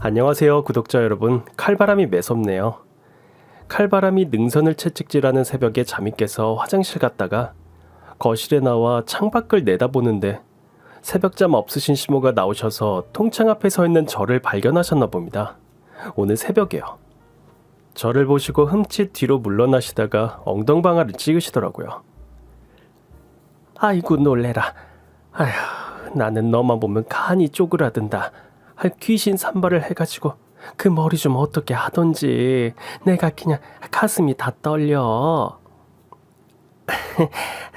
안녕하세요, 구독자 여러분. 칼바람이 매섭네요. 칼바람이 능선을 채찍질하는 새벽에 잠이 깨서 화장실 갔다가 거실에 나와 창밖을 내다보는데 새벽잠 없으신 시모가 나오셔서 통창 앞에 서 있는 저를 발견하셨나 봅니다. 오늘 새벽에요. 저를 보시고 흠칫 뒤로 물러나시다가 엉덩방아를 찍으시더라고요. 아이고 놀래라. 아휴, 나는 너만 보면 간이 쪼그라든다. 귀신 산발을 해가지고 그 머리 좀 어떻게 하던지 내가 그냥 가슴이 다 떨려.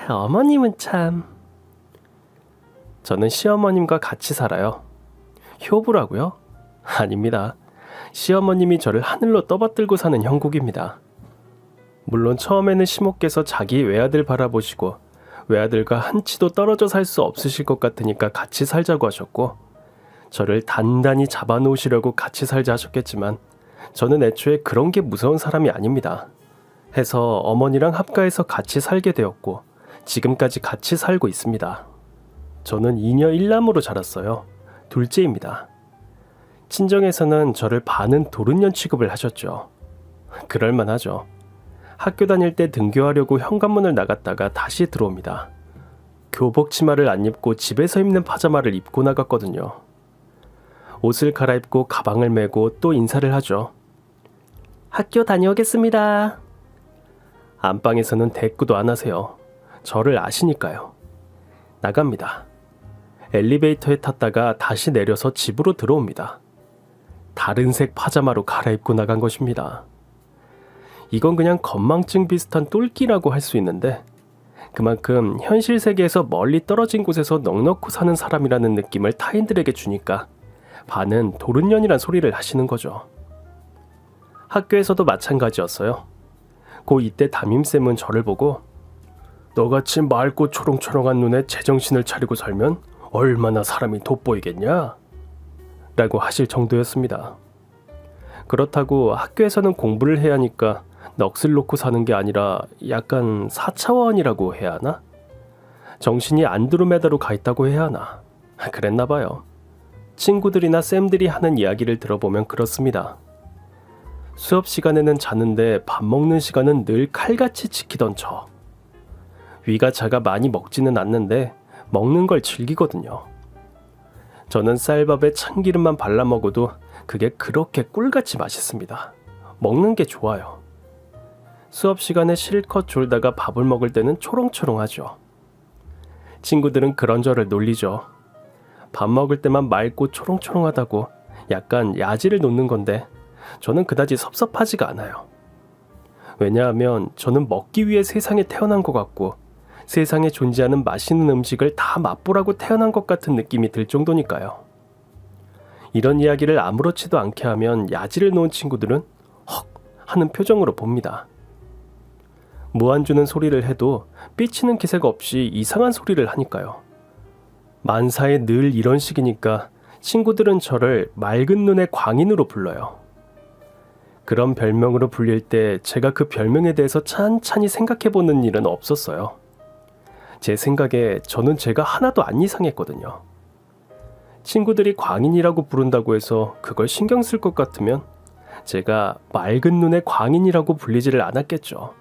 어머님은 참. 저는 시어머님과 같이 살아요. 효부라고요? 아닙니다. 시어머님이 저를 하늘로 떠받들고 사는 형국입니다. 물론 처음에는 시모께서 자기 외아들 바라보시고 외아들과 한치도 떨어져 살 수 없으실 것 같으니까 같이 살자고 하셨고 저를 단단히 잡아놓으시려고 같이 살자 하셨겠지만 저는 애초에 그런 게 무서운 사람이 아닙니다. 해서 어머니랑 합가해서 같이 살게 되었고 지금까지 같이 살고 있습니다. 저는 이녀 일남으로 자랐어요. 둘째입니다. 친정에서는 저를 반은 도른년 취급을 하셨죠. 그럴만하죠. 학교 다닐 때 등교하려고 현관문을 나갔다가 다시 들어옵니다. 교복 치마를 안 입고 집에서 입는 파자마를 입고 나갔거든요. 옷을 갈아입고 가방을 메고 또 인사를 하죠. 학교 다녀오겠습니다. 안방에서는 대꾸도 안 하세요. 저를 아시니까요. 나갑니다. 엘리베이터에 탔다가 다시 내려서 집으로 들어옵니다. 다른 색 파자마로 갈아입고 나간 것입니다. 이건 그냥 건망증 비슷한 똘끼라고 할 수 있는데 그만큼 현실 세계에서 멀리 떨어진 곳에서 넉넉히 사는 사람이라는 느낌을 타인들에게 주니까 반은 도른년이란 소리를 하시는 거죠. 학교에서도 마찬가지였어요. 고 이때 담임쌤은 저를 보고 너같이 맑고 초롱초롱한 눈에 제정신을 차리고 살면 얼마나 사람이 돋보이겠냐? 라고 하실 정도였습니다. 그렇다고 학교에서는 공부를 해야 하니까 넋을 놓고 사는 게 아니라 약간 4차원이라고 해야 하나? 정신이 안드로메다로 가 있다고 해야 하나? 그랬나 봐요. 친구들이나 쌤들이 하는 이야기를 들어보면 그렇습니다. 수업 시간에는 자는데 밥 먹는 시간은 늘 칼같이 지키던 저. 위가 자가 많이 먹지는 않는데 먹는 걸 즐기거든요. 저는 쌀밥에 참기름만 발라 먹어도 그게 그렇게 꿀같이 맛있습니다. 먹는 게 좋아요. 수업 시간에 실컷 졸다가 밥을 먹을 때는 초롱초롱하죠. 친구들은 그런 저를 놀리죠. 밥 먹을 때만 맑고 초롱초롱하다고 약간 야지를 놓는 건데 저는 그다지 섭섭하지가 않아요. 왜냐하면 저는 먹기 위해 세상에 태어난 것 같고 세상에 존재하는 맛있는 음식을 다 맛보라고 태어난 것 같은 느낌이 들 정도니까요. 이런 이야기를 아무렇지도 않게 하면 야지를 놓은 친구들은 헉 하는 표정으로 봅니다. 무안주는 소리를 해도 삐치는 기색 없이 이상한 소리를 하니까요. 만사에 늘 이런 식이니까 친구들은 저를 맑은 눈의 광인으로 불러요. 그런 별명으로 불릴 때 제가 그 별명에 대해서 찬찬히 생각해보는 일은 없었어요. 제 생각에 저는 제가 하나도 안 이상했거든요. 친구들이 광인이라고 부른다고 해서 그걸 신경 쓸 것 같으면 제가 맑은 눈의 광인이라고 불리지를 않았겠죠.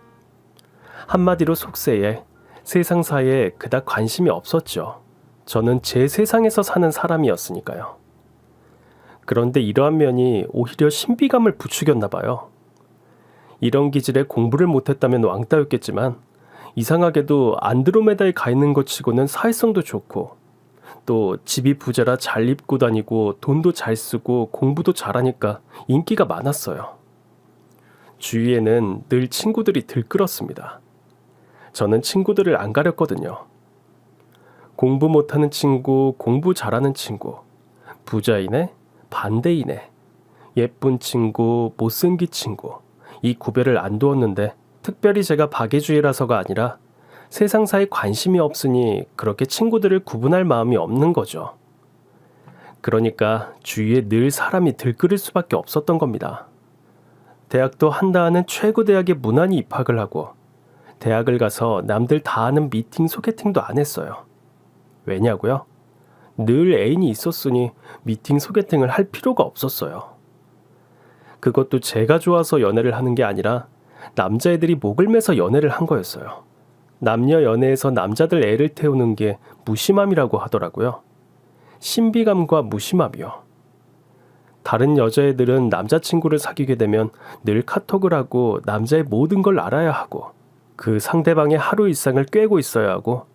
한마디로 속세에 세상사에 그닥 관심이 없었죠. 저는 제 세상에서 사는 사람이었으니까요. 그런데 이러한 면이 오히려 신비감을 부추겼나 봐요. 이런 기질에 공부를 못했다면 왕따였겠지만 이상하게도 안드로메다에 가 있는 것 치고는 사회성도 좋고 또 집이 부자라 잘 입고 다니고 돈도 잘 쓰고 공부도 잘하니까 인기가 많았어요. 주위에는 늘 친구들이 들끓었습니다. 저는 친구들을 안 가렸거든요. 공부 못하는 친구, 공부 잘하는 친구, 부자이네, 반대이네, 예쁜 친구, 못생긴 친구 이 구별을 안 두었는데 특별히 제가 박애주의라서가 아니라 세상사에 관심이 없으니 그렇게 친구들을 구분할 마음이 없는 거죠. 그러니까 주위에 늘 사람이 들끓을 수밖에 없었던 겁니다. 대학도 한다 하는 최고 대학에 무난히 입학을 하고 대학을 가서 남들 다 하는 미팅 소개팅도 안 했어요. 왜냐고요? 늘 애인이 있었으니 미팅 소개팅을 할 필요가 없었어요. 그것도 제가 좋아서 연애를 하는 게 아니라 남자애들이 목을 매서 연애를 한 거였어요. 남녀 연애에서 남자들 애를 태우는 게 무심함이라고 하더라고요. 신비감과 무심함이요. 다른 여자애들은 남자친구를 사귀게 되면 늘 카톡을 하고 남자의 모든 걸 알아야 하고 그 상대방의 하루 일상을 꿰고 있어야 하고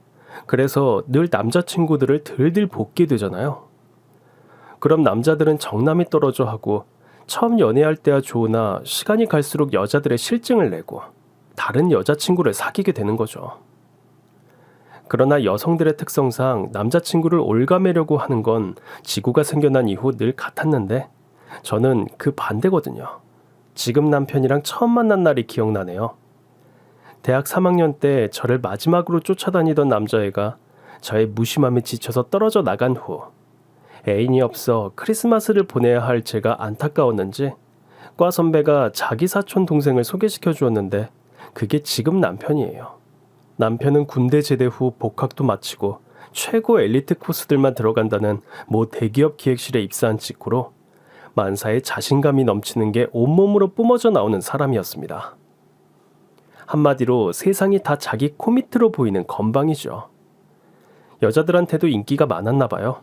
그래서 늘 남자친구들을 들들 볶게 되잖아요. 그럼 남자들은 정남이 떨어져 하고 처음 연애할 때야 좋으나 시간이 갈수록 여자들의 실증을 내고 다른 여자친구를 사귀게 되는 거죠. 그러나 여성들의 특성상 남자친구를 올가매려고 하는 건 지구가 생겨난 이후 늘 같았는데 저는 그 반대거든요. 지금 남편이랑 처음 만난 날이 기억나네요. 대학 3학년 때 저를 마지막으로 쫓아다니던 남자애가 저의 무심함에 지쳐서 떨어져 나간 후 애인이 없어 크리스마스를 보내야 할 제가 안타까웠는지 과 선배가 자기 사촌 동생을 소개시켜 주었는데 그게 지금 남편이에요. 남편은 군대 제대 후 복학도 마치고 최고 엘리트 코스들만 들어간다는 모 대기업 기획실에 입사한 직후로 만사에 자신감이 넘치는 게 온몸으로 뿜어져 나오는 사람이었습니다. 한마디로 세상이 다 자기 코 밑으로 보이는 건방이죠. 여자들한테도 인기가 많았나 봐요.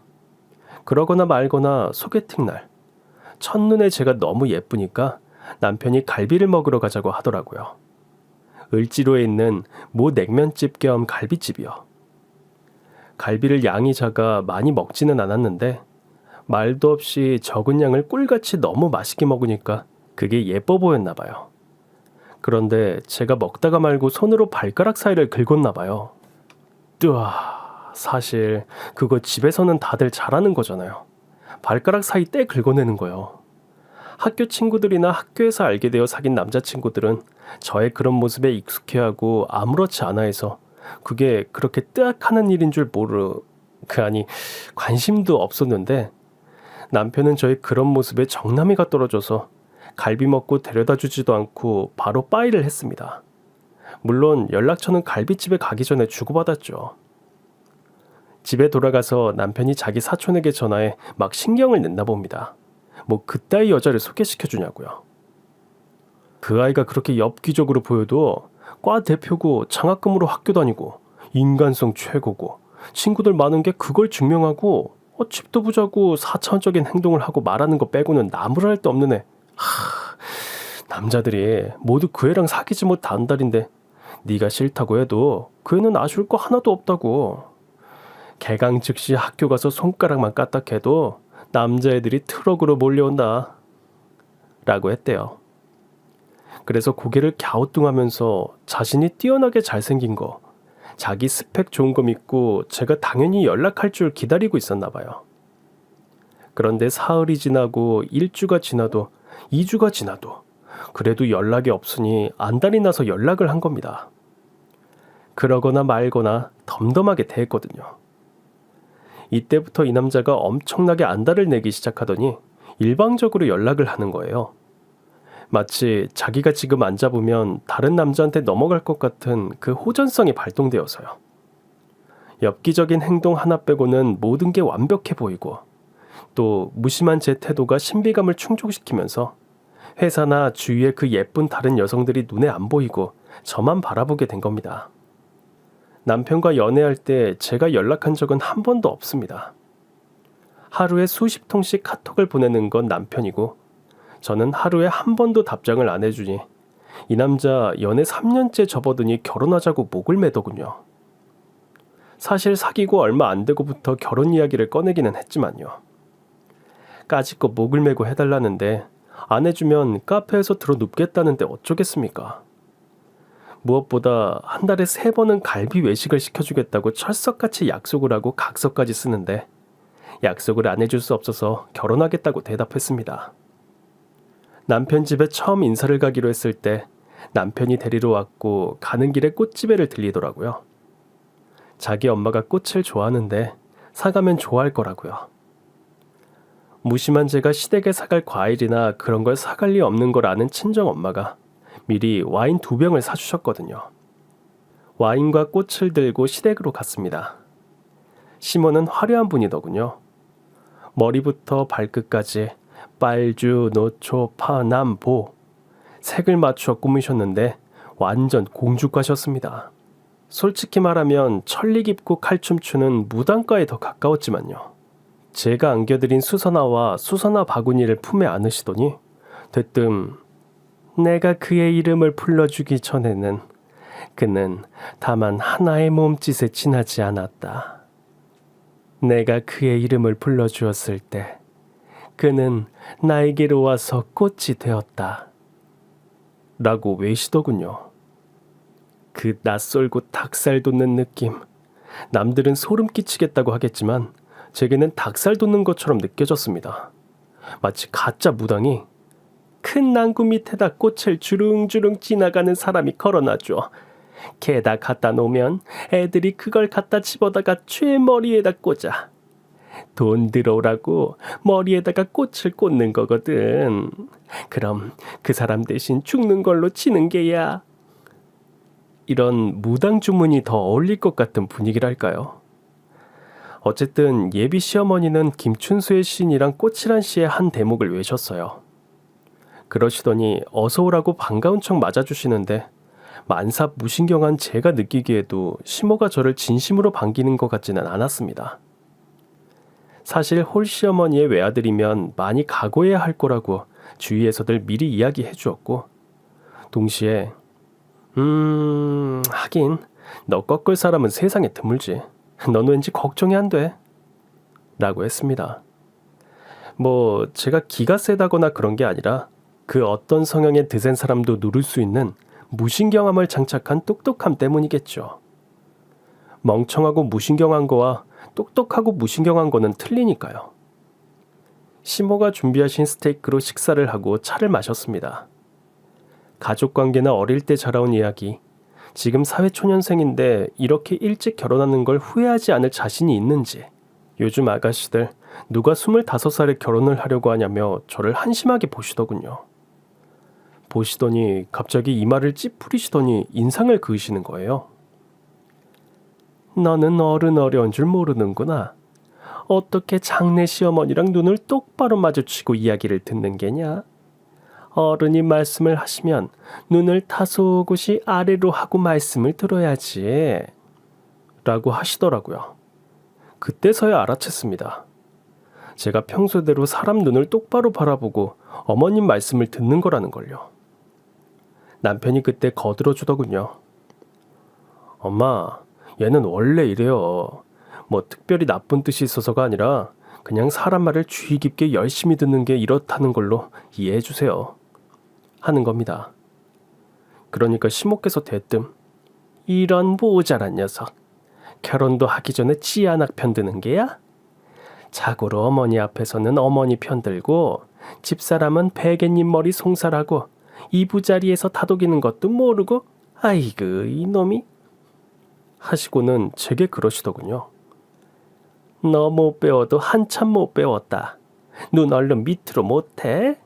그러거나 말거나 소개팅 날 첫눈에 제가 너무 예쁘니까 남편이 갈비를 먹으러 가자고 하더라고요. 을지로에 있는 모 냉면집 겸 갈비집이요. 갈비를 양이 작아 많이 먹지는 않았는데 말도 없이 적은 양을 꿀같이 너무 맛있게 먹으니까 그게 예뻐 보였나 봐요. 그런데 제가 먹다가 말고 손으로 발가락 사이를 긁었나 봐요. 뜨아. 사실 그거 집에서는 다들 잘하는 거잖아요. 발가락 사이 떼 긁어내는 거요. 학교 친구들이나 학교에서 알게 되어 사귄 남자친구들은 저의 그런 모습에 익숙해하고 아무렇지 않아 해서 그게 그렇게 뜨악하는 일인 줄 관심도 없었는데 남편은 저의 그런 모습에 정남이가 떨어져서 갈비 먹고 데려다 주지도 않고 바로 빠이를 했습니다. 물론 연락처는 갈비집에 가기 전에 주고받았죠. 집에 돌아가서 남편이 자기 사촌에게 전화해 막 신경을 냈나 봅니다. 뭐 그따위 여자를 소개시켜 주냐고요. 그 아이가 그렇게 엽기적으로 보여도 과 대표고 장학금으로 학교 다니고 인간성 최고고 친구들 많은 게 그걸 증명하고 집도 부자고 4차원적인 행동을 하고 말하는 거 빼고는 나무랄 데 없는 애. 남자들이 모두 그 애랑 사귀지 못한 달인데 네가 싫다고 해도 그 애는 아쉬울 거 하나도 없다고. 개강 즉시 학교 가서 손가락만 까딱해도 남자애들이 트럭으로 몰려온다 라고 했대요. 그래서 고개를 갸우뚱하면서 자신이 뛰어나게 잘생긴 거, 자기 스펙 좋은 거 믿고 제가 당연히 연락할 줄 기다리고 있었나 봐요. 그런데 사흘이 지나고 1주가 지나도 2주가 지나도 그래도 연락이 없으니 안달이 나서 연락을 한 겁니다. 그러거나 말거나 덤덤하게 대했거든요. 이때부터 이 남자가 엄청나게 안달을 내기 시작하더니 일방적으로 연락을 하는 거예요. 마치 자기가 지금 안 잡으면 다른 남자한테 넘어갈 것 같은 그 호전성이 발동되어서요. 엽기적인 행동 하나 빼고는 모든 게 완벽해 보이고 또 무심한 제 태도가 신비감을 충족시키면서 회사나 주위의 그 예쁜 다른 여성들이 눈에 안 보이고 저만 바라보게 된 겁니다. 남편과 연애할 때 제가 연락한 적은 한 번도 없습니다. 하루에 수십 통씩 카톡을 보내는 건 남편이고 저는 하루에 한 번도 답장을 안 해주니 이 남자 연애 3년째 접어드니 결혼하자고 목을 매더군요. 사실 사귀고 얼마 안 되고부터 결혼 이야기를 꺼내기는 했지만요. 까짓거 목을 매고 해달라는데 안 해주면 카페에서 들어 눕겠다는데 어쩌겠습니까? 무엇보다 한 달에 3번은 갈비 외식을 시켜주겠다고 철석같이 약속을 하고 각서까지 쓰는데 약속을 안 해줄 수 없어서 결혼하겠다고 대답했습니다. 남편 집에 처음 인사를 가기로 했을 때 남편이 데리러 왔고 가는 길에 꽃집에를 들리더라고요. 자기 엄마가 꽃을 좋아하는데 사가면 좋아할 거라고요. 무심한 제가 시댁에 사갈 과일이나 그런 걸 사갈 리 없는 걸 아는 친정엄마가 미리 와인 2병을 사주셨거든요. 와인과 꽃을 들고 시댁으로 갔습니다. 시모는 화려한 분이더군요. 머리부터 발끝까지 빨주, 노초, 파, 남, 보 색을 맞추어 꾸미셨는데 완전 공주과셨습니다. 솔직히 말하면 천리 깊고 칼춤 추는 무당과에 더 가까웠지만요. 제가 안겨드린 수선화와 수선화 바구니를 품에 안으시더니 대뜸 내가 그의 이름을 불러주기 전에는 그는 다만 하나의 몸짓에 지나지 않았다. 내가 그의 이름을 불러주었을 때 그는 나에게로 와서 꽃이 되었다. 라고 외시더군요. 그 낯설고 닭살 돋는 느낌. 남들은 소름 끼치겠다고 하겠지만 제게는 닭살 돋는 것처럼 느껴졌습니다. 마치 가짜 무당이 큰 나무 밑에다 꽃을 주릉주릉 지나가는 사람이 걸어놔줘. 개에다 갖다 놓으면 애들이 그걸 갖다 집어다가 쥐 머리에다 꽂아. 돈 들어오라고 머리에다가 꽃을 꽂는 거거든. 그럼 그 사람 대신 죽는 걸로 치는 게야. 이런 무당 주문이 더 어울릴 것 같은 분위기랄까요. 어쨌든 예비 시어머니는 김춘수의 시인이랑 꽃이란 시의 한 대목을 외셨어요. 그러시더니 어서 오라고 반가운 척 맞아주시는데 만삽 무신경한 제가 느끼기에도 시모가 저를 진심으로 반기는 것 같지는 않았습니다. 사실 홀 시어머니의 외아들이면 많이 각오해야 할 거라고 주위에서들 미리 이야기해 주었고 동시에 하긴 너 꺾을 사람은 세상에 드물지. 넌 왠지 걱정이 안 돼. 라고 했습니다. 뭐 제가 기가 세다거나 그런 게 아니라 그 어떤 성향의 드센 사람도 누를 수 있는 무신경함을 장착한 똑똑함 때문이겠죠. 멍청하고 무신경한 거와 똑똑하고 무신경한 거는 틀리니까요. 시모가 준비하신 스테이크로 식사를 하고 차를 마셨습니다. 가족관계나 어릴 때 자라온 이야기, 지금 사회초년생인데 이렇게 일찍 결혼하는 걸 후회하지 않을 자신이 있는지, 요즘 아가씨들 누가 25살에 결혼을 하려고 하냐며 저를 한심하게 보시더군요. 보시더니 갑자기 이마를 찌푸리시더니 인상을 그으시는 거예요. 너는 어른 어려운 줄 모르는구나. 어떻게 장내 시어머니랑 눈을 똑바로 마주치고 이야기를 듣는 게냐? 어른이 말씀을 하시면 눈을 다소곳이 아래로 하고 말씀을 들어야지. 라고 하시더라고요. 그때서야 알아챘습니다. 제가 평소대로 사람 눈을 똑바로 바라보고 어머님 말씀을 듣는 거라는 걸요. 남편이 그때 거들어주더군요. 엄마, 얘는 원래 이래요. 뭐 특별히 나쁜 뜻이 있어서가 아니라 그냥 사람 말을 주의 깊게 열심히 듣는 게 이렇다는 걸로 이해해 주세요. 하는 겁니다. 그러니까 시모께서 대뜸 이런 모자란 녀석. 결혼도 하기 전에 지 아낙 편드는 게야? 자고로 어머니 앞에서는 어머니 편들고 집사람은 베개님 머리 송살하고 이부자리에서 다독이는 것도 모르고 아이고 이놈이 하시고는 제게 그러시더군요. 너 못 배워도 한참 못 배웠다. 눈 얼른 밑으로 못해?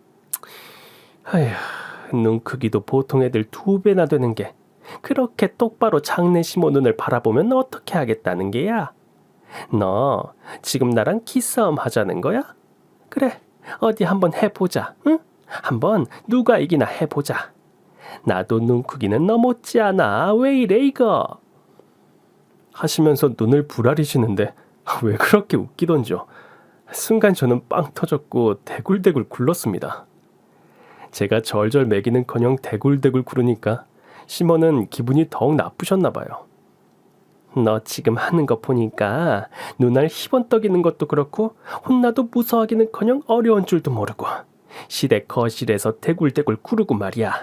아휴, 눈 크기도 보통 애들 2배나 되는 게 그렇게 똑바로 장내 시모 눈을 바라보면 어떻게 하겠다는 게야? 너 지금 나랑 기싸움 하자는 거야? 그래, 어디 한번 해보자. 응? 한번 누가 이기나 해보자. 나도 눈 크기는 너 못지않아. 왜 이래 이거? 하시면서 눈을 부라리시는데 왜 그렇게 웃기던지요. 순간 저는 빵 터졌고 대굴대굴 굴렀습니다. 제가 절절 매기는커녕 대굴대굴 구르니까 시몬은 기분이 더욱 나쁘셨나 봐요. 너 지금 하는 거 보니까 눈알 희번떡이는 것도 그렇고 혼나도 무서워하기는커녕 어려운 줄도 모르고 시댁 거실에서 대굴대굴 구르고 말이야.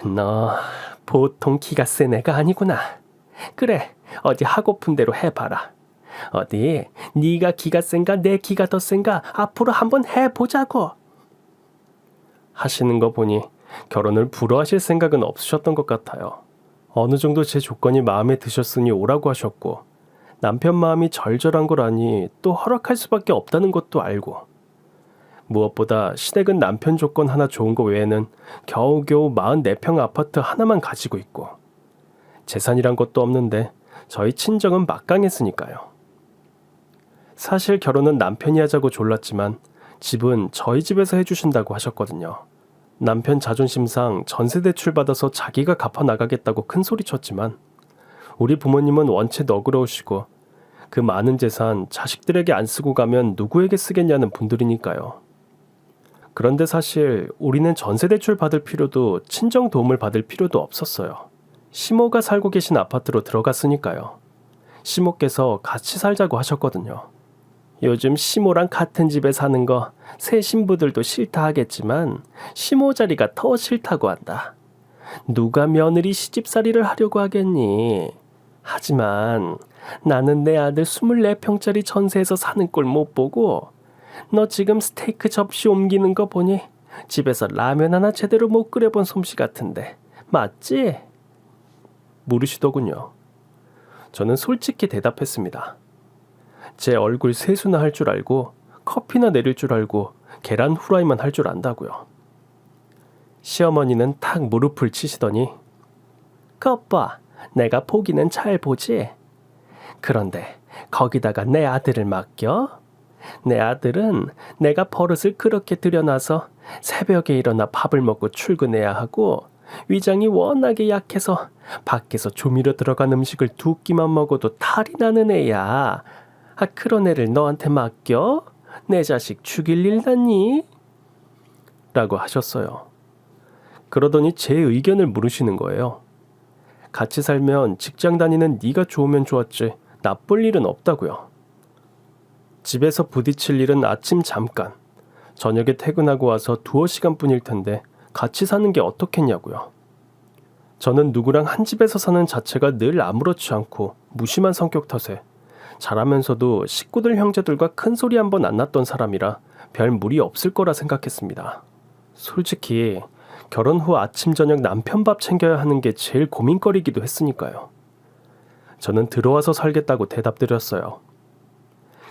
너 보통 기가 센 애가 아니구나. 그래, 어디 하고픈 대로 해봐라. 어디 네가 기가 센가 내 기가 더 센가 앞으로 한번 해보자고. 하시는 거 보니 결혼을 불허하실 생각은 없으셨던 것 같아요. 어느 정도 제 조건이 마음에 드셨으니 오라고 하셨고 남편 마음이 절절한 걸 아니 또 허락할 수밖에 없다는 것도 알고 무엇보다 시댁은 남편 조건 하나 좋은 거 외에는 겨우겨우 44평 아파트 하나만 가지고 있고 재산이란 것도 없는데 저희 친정은 막강했으니까요. 사실 결혼은 남편이 하자고 졸랐지만 집은 저희 집에서 해주신다고 하셨거든요. 남편 자존심상 전세 대출 받아서 자기가 갚아 나가겠다고 큰 소리 쳤지만 우리 부모님은 원체 너그러우시고 그 많은 재산 자식들에게 안 쓰고 가면 누구에게 쓰겠냐는 분들이니까요. 그런데 사실 우리는 전세 대출 받을 필요도 친정 도움을 받을 필요도 없었어요. 시모가 살고 계신 아파트로 들어갔으니까요. 시모께서 같이 살자고 하셨거든요. 요즘 시모랑 같은 집에 사는 거 새 신부들도 싫다 하겠지만 시모 자리가 더 싫다고 한다. 누가 며느리 시집살이를 하려고 하겠니? 하지만 나는 내 아들 24평짜리 전세에서 사는 꼴 못 보고 너 지금 스테이크 접시 옮기는 거 보니 집에서 라면 하나 제대로 못 끓여본 솜씨 같은데 맞지? 물으시더군요. 저는 솔직히 대답했습니다. 제 얼굴 세수나 할 줄 알고 커피나 내릴 줄 알고 계란 후라이만 할 줄 안다고요. 시어머니는 탁 무릎을 치시더니 겉봐, 내가 보기는 잘 보지? 그런데 거기다가 내 아들을 맡겨? 내 아들은 내가 버릇을 그렇게 들여놔서 새벽에 일어나 밥을 먹고 출근해야 하고 위장이 워낙에 약해서 밖에서 조미료 들어간 음식을 두 끼만 먹어도 탈이 나는 애야. 그런 애를 너한테 맡겨? 내 자식 죽일 일 났니? 라고 하셨어요. 그러더니 제 의견을 물으시는 거예요. 같이 살면 직장 다니는 네가 좋으면 좋았지 나쁠 일은 없다고요. 집에서 부딪힐 일은 아침 잠깐, 저녁에 퇴근하고 와서 두어 시간뿐일 텐데 같이 사는 게 어떻겠냐고요. 저는 누구랑 한 집에서 사는 자체가 늘 아무렇지 않고 무심한 성격 탓에 잘하면서도 식구들 형제들과 큰 소리 한 번 안 났던 사람이라 별 무리 없을 거라 생각했습니다. 솔직히 결혼 후 아침 저녁 남편 밥 챙겨야 하는 게 제일 고민거리기도 했으니까요. 저는 들어와서 살겠다고 대답드렸어요.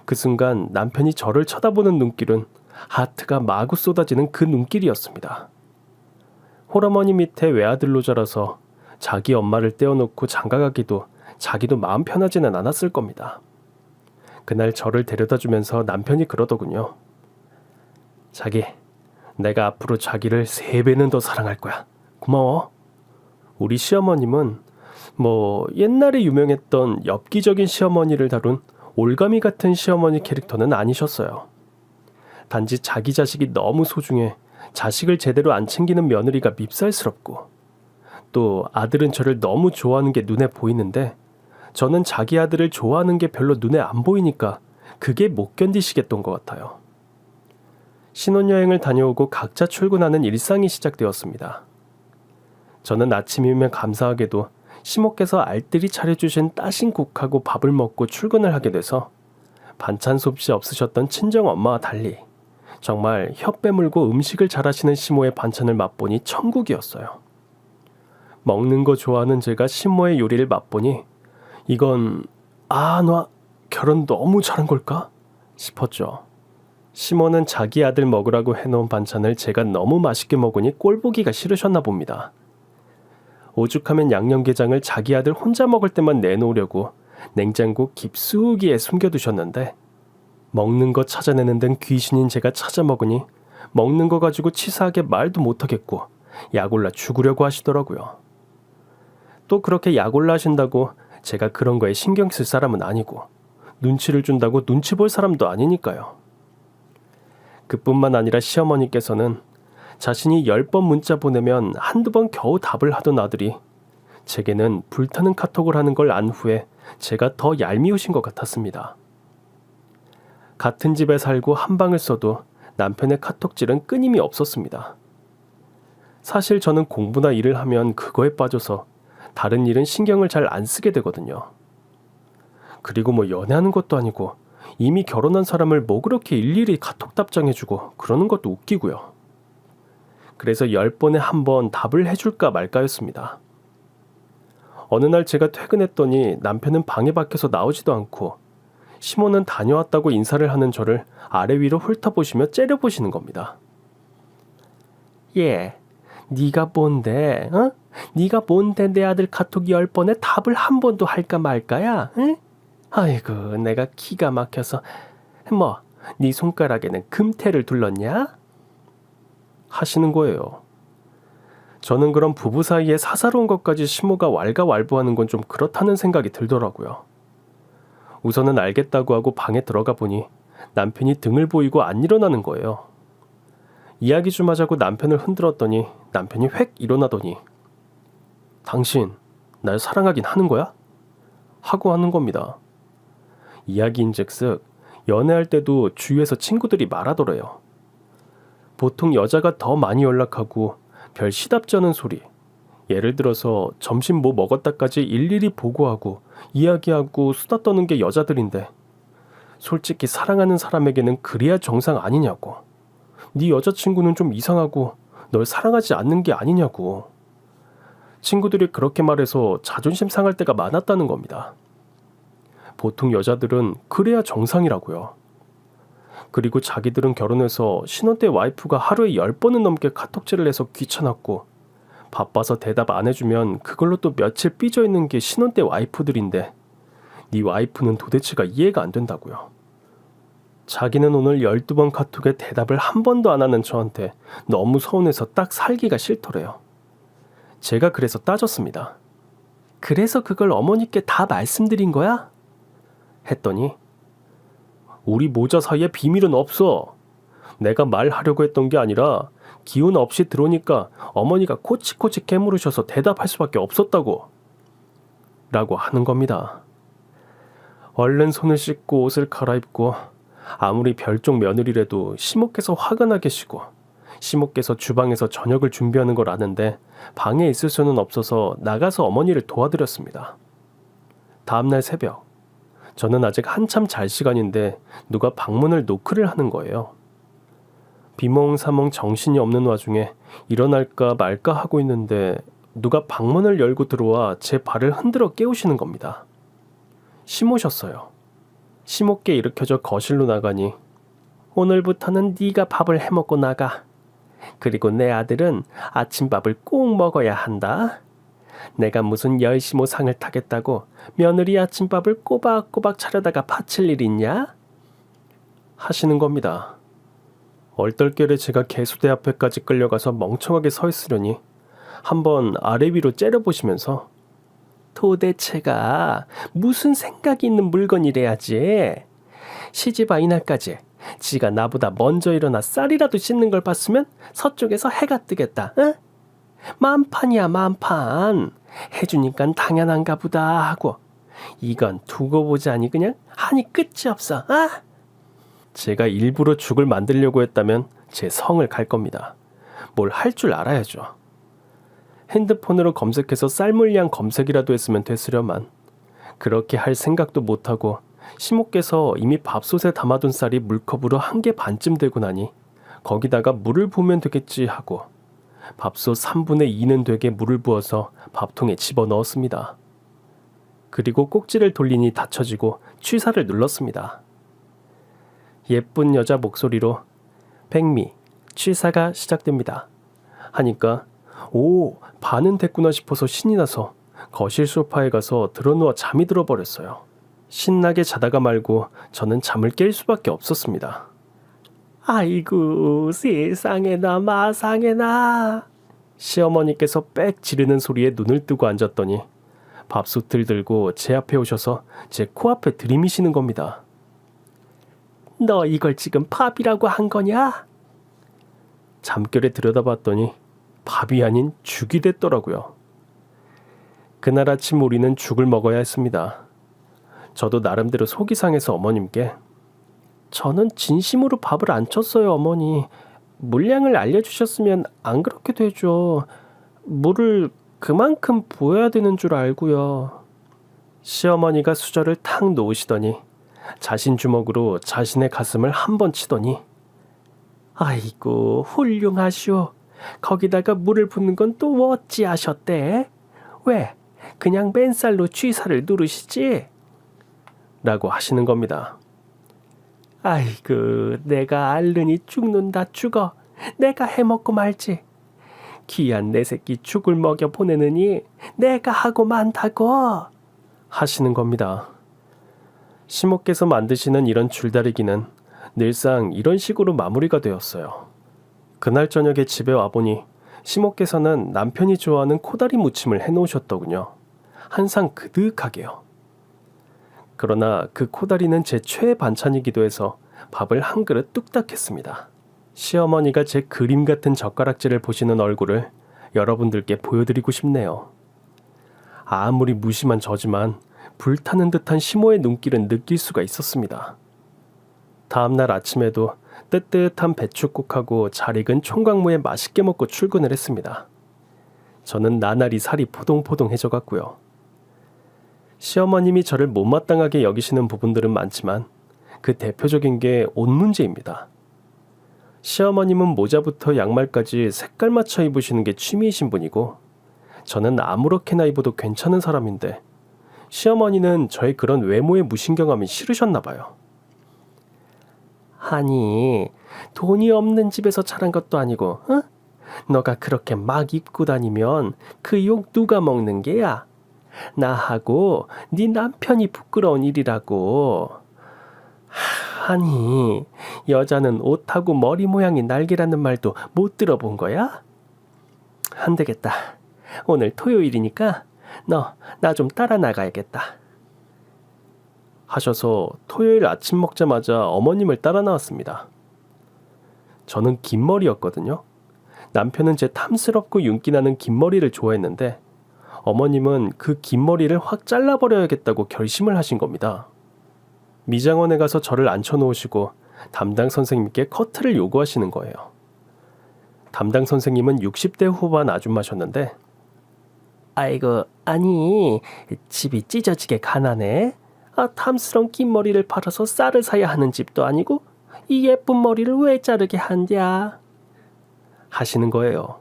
그 순간 남편이 저를 쳐다보는 눈길은 하트가 마구 쏟아지는 그 눈길이었습니다. 홀어머니 밑에 외아들로 자라서 자기 엄마를 떼어놓고 장가가기도 자기도 마음 편하지는 않았을 겁니다. 그날 저를 데려다주면서 남편이 그러더군요. 자기, 내가 앞으로 자기를 3배는 더 사랑할 거야. 고마워. 우리 시어머님은 옛날에 유명했던 엽기적인 시어머니를 다룬 올가미 같은 시어머니 캐릭터는 아니셨어요. 단지 자기 자식이 너무 소중해 자식을 제대로 안 챙기는 며느리가 밉살스럽고 또 아들은 저를 너무 좋아하는 게 눈에 보이는데 저는 자기 아들을 좋아하는 게 별로 눈에 안 보이니까 그게 못 견디시겠던 것 같아요. 신혼여행을 다녀오고 각자 출근하는 일상이 시작되었습니다. 저는 아침이면 감사하게도 시모께서 알뜰히 차려주신 따신 국하고 밥을 먹고 출근을 하게 돼서 반찬 솜씨 없으셨던 친정 엄마와 달리 정말 혀 빼물고 음식을 잘하시는 시모의 반찬을 맛보니 천국이었어요. 먹는 거 좋아하는 제가 시모의 요리를 맛보니 이건 너 결혼 너무 잘한 걸까? 싶었죠. 시모는 자기 아들 먹으라고 해놓은 반찬을 제가 너무 맛있게 먹으니 꼴보기가 싫으셨나 봅니다. 오죽하면 양념게장을 자기 아들 혼자 먹을 때만 내놓으려고 냉장고 깊숙이에 숨겨두셨는데 먹는 거 찾아내는 데는 귀신인 제가 찾아 먹으니 먹는 거 가지고 치사하게 말도 못하겠고 약 올라 죽으려고 하시더라고요. 또 그렇게 약 올라 하신다고 제가 그런 거에 신경 쓸 사람은 아니고 눈치를 준다고 눈치 볼 사람도 아니니까요. 그뿐만 아니라 시어머니께서는 자신이 10번 문자 보내면 한두 번 겨우 답을 하던 아들이 제게는 불타는 카톡을 하는 걸 안 후에 제가 더 얄미우신 것 같았습니다. 같은 집에 살고 한 방을 써도 남편의 카톡질은 끊임이 없었습니다. 사실 저는 공부나 일을 하면 그거에 빠져서 다른 일은 신경을 잘 안 쓰게 되거든요. 그리고 연애하는 것도 아니고 이미 결혼한 사람을 그렇게 일일이 카톡 답장해주고 그러는 것도 웃기고요. 그래서 10번에 한 번 답을 해줄까 말까였습니다. 어느 날 제가 퇴근했더니 남편은 방에 밖에서 나오지도 않고 시모는 다녀왔다고 인사를 하는 저를 아래 위로 훑어보시며 째려보시는 겁니다. 네가 뭔데? 네가 뭔데 내 아들 카톡 10번에 답을 한 번도 할까 말까야? 응? 아이고 내가 기가 막혀서 네 손가락에는 금태를 둘렀냐? 하시는 거예요. 저는 그럼 부부 사이에 사사로운 것까지 시모가 왈가왈부하는 건 좀 그렇다는 생각이 들더라고요. 우선은 알겠다고 하고 방에 들어가 보니 남편이 등을 보이고 안 일어나는 거예요. 이야기 좀 하자고 남편을 흔들었더니 남편이 획 일어나더니 당신 날 사랑하긴 하는 거야? 하고 하는 겁니다. 이야기인즉슨 연애할 때도 주위에서 친구들이 말하더래요. 보통 여자가 더 많이 연락하고 별 시답지 않은 소리, 예를 들어서 점심 뭐 먹었다까지 일일이 보고하고 이야기하고 수다 떠는 게 여자들인데 솔직히 사랑하는 사람에게는 그래야 정상 아니냐고. 네 여자친구는 좀 이상하고 널 사랑하지 않는 게 아니냐고. 친구들이 그렇게 말해서 자존심 상할 때가 많았다는 겁니다. 보통 여자들은 그래야 정상이라고요. 그리고 자기들은 결혼해서 신혼 때 와이프가 하루에 10번은 넘게 카톡질을 해서 귀찮았고 바빠서 대답 안 해주면 그걸로 또 며칠 삐져있는 게 신혼 때 와이프들인데 네 와이프는 도대체가 이해가 안 된다고요. 자기는 오늘 12번 카톡에 대답을 한 번도 안 하는 저한테 너무 서운해서 딱 살기가 싫더래요. 제가 그래서 따졌습니다. 그래서 그걸 어머니께 다 말씀드린 거야? 했더니 우리 모자 사이에 비밀은 없어. 내가 말하려고 했던 게 아니라 기운 없이 들어오니까 어머니가 코치코치 깨물으셔서 대답할 수밖에 없었다고. 라고 하는 겁니다. 얼른 손을 씻고 옷을 갈아입고 아무리 별종 며느리라도 시모께서 화가 나 계시고 시모께서 주방에서 저녁을 준비하는 걸 아는데 방에 있을 수는 없어서 나가서 어머니를 도와드렸습니다. 다음날 새벽 저는 아직 한참 잘 시간인데 누가 방문을 노크를 하는 거예요. 비몽사몽 정신이 없는 와중에 일어날까 말까 하고 있는데 누가 방문을 열고 들어와 제 발을 흔들어 깨우시는 겁니다. 시모셨어요. 시모께 일으켜져 거실로 나가니 오늘부터는 네가 밥을 해먹고 나가. 그리고 내 아들은 아침밥을 꼭 먹어야 한다. 내가 무슨 열시모 상을 타겠다고 며느리 아침밥을 꼬박꼬박 차려다가 바칠 일 있냐? 하시는 겁니다. 얼떨결에 제가 개수대 앞에까지 끌려가서 멍청하게 서 있으려니 한번 아래 위로 째려보시면서 도대체가 무슨 생각이 있는 물건이래야지. 시집아 이날까지 지가 나보다 먼저 일어나 쌀이라도 씻는 걸 봤으면 서쪽에서 해가 뜨겠다. 응? 만판이야 만판. 해주니깐 당연한가 보다 하고 이건 두고 보자니 그냥 한이 끝이 없어. 아? 제가 일부러 죽을 만들려고 했다면 제 성을 갈 겁니다. 뭘 할 줄 알아야죠. 핸드폰으로 검색해서 쌀 물량 검색이라도 했으면 됐으려만 그렇게 할 생각도 못하고 시모께서 이미 밥솥에 담아둔 쌀이 물컵으로 1개 반쯤 되고 나니 거기다가 물을 부으면 되겠지 하고 밥솥 3분의 2는 되게 물을 부어서 밥통에 집어넣었습니다. 그리고 꼭지를 돌리니 닫혀지고 취사를 눌렀습니다. 예쁜 여자 목소리로 백미, 취사가 시작됩니다. 하니까 오, 반은 됐구나 싶어서 신이 나서 거실 소파에 가서 드러누워 잠이 들어버렸어요. 신나게 자다가 말고 저는 잠을 깰 수밖에 없었습니다. 아이고 세상에나 마상에나. 시어머니께서 빽 지르는 소리에 눈을 뜨고 앉았더니 밥솥을 들고 제 앞에 오셔서 제 코앞에 들이미시는 겁니다. 너 이걸 지금 밥이라고 한 거냐? 잠결에 들여다봤더니 밥이 아닌 죽이 됐더라고요. 그날 아침 우리는 죽을 먹어야 했습니다. 저도 나름대로 속이 상해서 어머님께 저는 진심으로 밥을 안 쳤어요 어머니. 물량을 알려주셨으면 안 그렇게 되죠. 물을 그만큼 부어야 되는 줄 알고요. 시어머니가 수저를 탁 놓으시더니 자신 주먹으로 자신의 가슴을 한 번 치더니 아이고 훌륭하시오. 거기다가 물을 붓는 건 또 어찌하셨대? 왜? 그냥 맨살로 취사를 누르시지? 라고 하시는 겁니다. 아이고 내가 앓느니 죽는다 죽어. 내가 해먹고 말지. 귀한 내 새끼 죽을 먹여 보내느니 내가 하고 많다고 하시는 겁니다. 시모께서 만드시는 이런 줄다리기는 늘상 이런 식으로 마무리가 되었어요. 그날 저녁에 집에 와보니 시모께서는 남편이 좋아하는 코다리 무침을 해놓으셨더군요. 한상 그득하게요. 그러나 그 코다리는 제 최애 반찬이기도 해서 밥을 한 그릇 뚝딱 했습니다. 시어머니가 제 그림 같은 젓가락질을 보시는 얼굴을 여러분들께 보여드리고 싶네요. 아무리 무심한 저지만 불타는 듯한 시모의 눈길은 느낄 수가 있었습니다. 다음날 아침에도 뜨뜻한 배춧국하고 잘 익은 총각무에 맛있게 먹고 출근을 했습니다. 저는 나날이 살이 포동포동해져 갔고요. 시어머님이 저를 못마땅하게 여기시는 부분들은 많지만 그 대표적인 게 옷 문제입니다. 시어머님은 모자부터 양말까지 색깔 맞춰 입으시는 게 취미이신 분이고 저는 아무렇게나 입어도 괜찮은 사람인데 시어머니는 저의 그런 외모에 무신경함이 싫으셨나 봐요. 아니, 돈이 없는 집에서 자란 것도 아니고 너가 그렇게 막 입고 다니면 그 욕 누가 먹는 게야? 나하고 네 남편이 부끄러운 일이라고. 아니, 여자는 옷하고 머리 모양이 날개라는 말도 못 들어본 거야? 안 되겠다. 오늘 토요일이니까 너 나 좀 따라 나가야겠다. 하셔서 토요일 아침 먹자마자 어머님을 따라 나왔습니다. 저는 긴 머리였거든요. 남편은 제 탐스럽고 윤기나는 긴 머리를 좋아했는데 어머님은 그 긴 머리를 확 잘라버려야겠다고 결심을 하신 겁니다. 미장원에 가서 저를 앉혀놓으시고 담당 선생님께 커트를 요구하시는 거예요. 담당 선생님은 60대 후반 아줌마셨는데 아이고, 아니, 집이 찢어지게 가난해? 탐스러운 긴 머리를 팔아서 쌀을 사야 하는 집도 아니고 이 예쁜 머리를 왜 자르게 한랴? 하시는 거예요.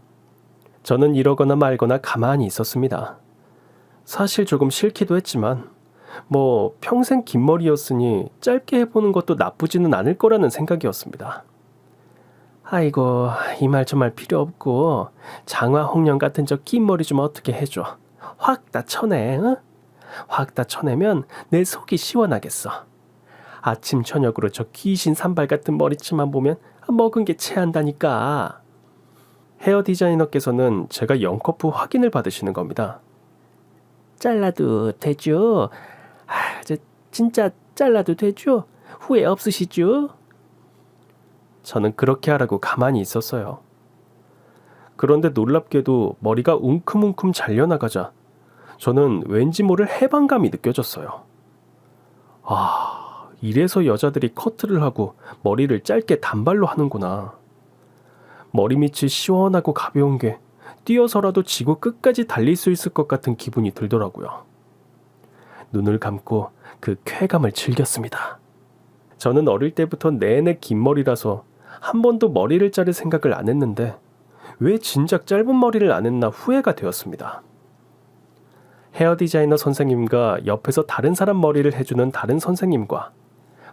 저는 이러거나 말거나 가만히 있었습니다. 사실 조금 싫기도 했지만 뭐 평생 긴 머리였으니 짧게 해보는 것도 나쁘지는 않을 거라는 생각이었습니다. 아이고, 이 말 저 말 필요 없고 장화 홍련 같은 저 긴 머리 좀 어떻게 해줘. 확 다 쳐내. 응? 확 다 쳐내면 내 속이 시원하겠어. 아침 저녁으로 저 귀신 산발 같은 머리치만 보면 먹은 게 체한다니까. 헤어 디자이너께서는 제가 0커프 확인을 받으시는 겁니다. 잘라도 되죠? 진짜 잘라도 되죠? 후회 없으시죠? 저는 그렇게 하라고 가만히 있었어요. 그런데 놀랍게도 머리가 웅큼웅큼 잘려나가자 저는 왠지 모를 해방감이 느껴졌어요. 이래서 여자들이 커트를 하고 머리를 짧게 단발로 하는구나. 머리밑이 시원하고 가벼운 게 뛰어서라도 지구 끝까지 달릴 수 있을 것 같은 기분이 들더라고요. 눈을 감고 그 쾌감을 즐겼습니다. 저는 어릴 때부터 내내 긴 머리라서 한 번도 머리를 자를 생각을 안 했는데 왜 진작 짧은 머리를 안 했나 후회가 되었습니다. 헤어 디자이너 선생님과 옆에서 다른 사람 머리를 해주는 다른 선생님과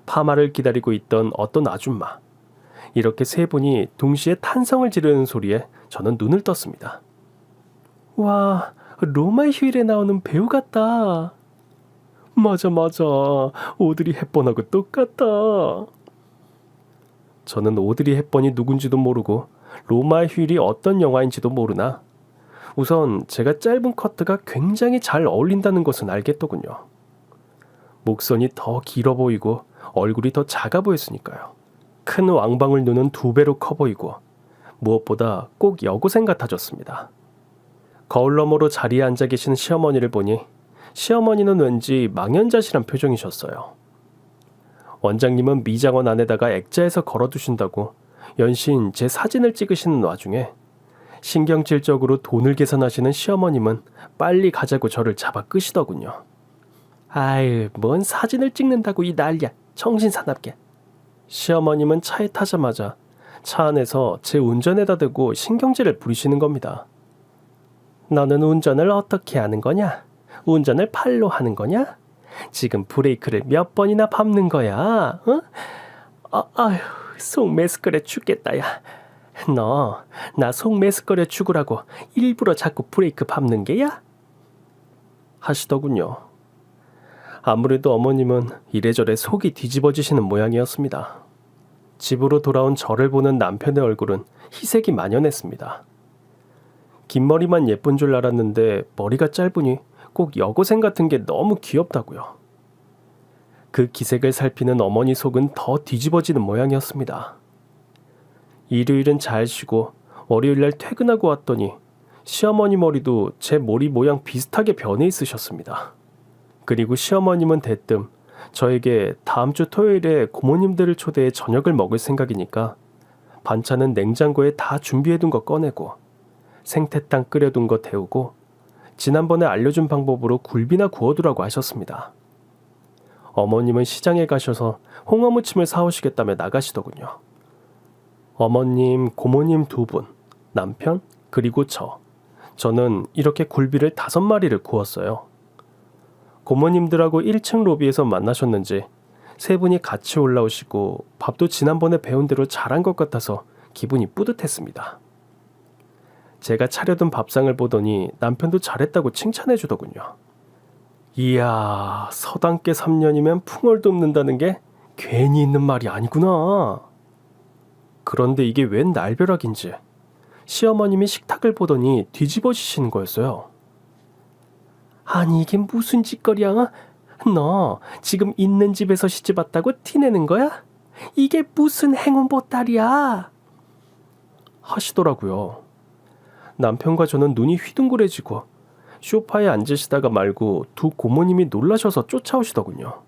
파마를 기다리고 있던 어떤 아줌마, 이렇게 세 분이 동시에 탄성을 지르는 소리에 저는 눈을 떴습니다. 와, 로마의 휴일에 나오는 배우 같다. 맞아. 오드리 헵번하고 똑같다. 저는 오드리 헵번이 누군지도 모르고 로마의 휴일이 어떤 영화인지도 모르나 우선 제가 짧은 커트가 굉장히 잘 어울린다는 것은 알겠더군요. 목선이 더 길어 보이고 얼굴이 더 작아 보였으니까요. 큰 왕방울 눈은 2배로 커 보이고 무엇보다 꼭 여고생 같아졌습니다. 거울 너머로 자리에 앉아 계신 시어머니를 보니 시어머니는 왠지 망연자실한 표정이셨어요. 원장님은 미장원 안에다가 액자에서 걸어두신다고 연신 제 사진을 찍으시는 와중에 신경질적으로 돈을 계산하시는 시어머님은 빨리 가자고 저를 잡아 끄시더군요. 아유, 뭔 사진을 찍는다고 이 난리야. 정신 사납게. 시어머님은 차에 타자마자 차 안에서 제 운전에다 대고 신경질을 부리시는 겁니다. 너는 운전을 어떻게 하는 거냐? 운전을 팔로 하는 거냐? 지금 브레이크를 몇 번이나 밟는 거야? 어? 아휴, 속 메스꺼려 죽겠다, 야. 너, 나 속 메스꺼려 죽으라고 일부러 자꾸 브레이크 밟는 게야? 하시더군요. 아무래도 어머님은 이래저래 속이 뒤집어지시는 모양이었습니다. 집으로 돌아온 저를 보는 남편의 얼굴은 희색이 만연했습니다. 긴 머리만 예쁜 줄 알았는데 머리가 짧으니 꼭 여고생 같은 게 너무 귀엽다고요. 그 기색을 살피는 어머니 속은 더 뒤집어지는 모양이었습니다. 일요일은 잘 쉬고 월요일날 퇴근하고 왔더니 시어머니 머리도 제 머리 모양 비슷하게 변해 있으셨습니다. 그리고 시어머님은 대뜸 저에게 다음 주 토요일에 고모님들을 초대해 저녁을 먹을 생각이니까 반찬은 냉장고에 다 준비해둔 거 꺼내고 생태탕 끓여둔 거 데우고 지난번에 알려준 방법으로 굴비나 구워두라고 하셨습니다. 어머님은 시장에 가셔서 홍어무침을 사오시겠다며 나가시더군요. 어머님, 고모님 2분, 남편, 그리고 저는 이렇게 굴비를 5마리를 구웠어요. 고모님들하고 1층 로비에서 만나셨는지 3분이 같이 올라오시고 밥도 지난번에 배운 대로 잘한 것 같아서 기분이 뿌듯했습니다. 제가 차려둔 밥상을 보더니 남편도 잘했다고 칭찬해 주더군요. 이야, 서당계 3년이면 풍월도 없는다는 게 괜히 있는 말이 아니구나. 그런데 이게 웬 날벼락인지 시어머님이 식탁을 보더니 뒤집어지시는 거였어요. 아니 이게 무슨 짓거리야? 너 지금 있는 집에서 시집 왔다고 티내는 거야? 이게 무슨 행운보따리야? 하시더라고요. 남편과 저는 눈이 휘둥그레지고 소파에 앉으시다가 말고 2 고모님이 놀라셔서 쫓아오시더군요.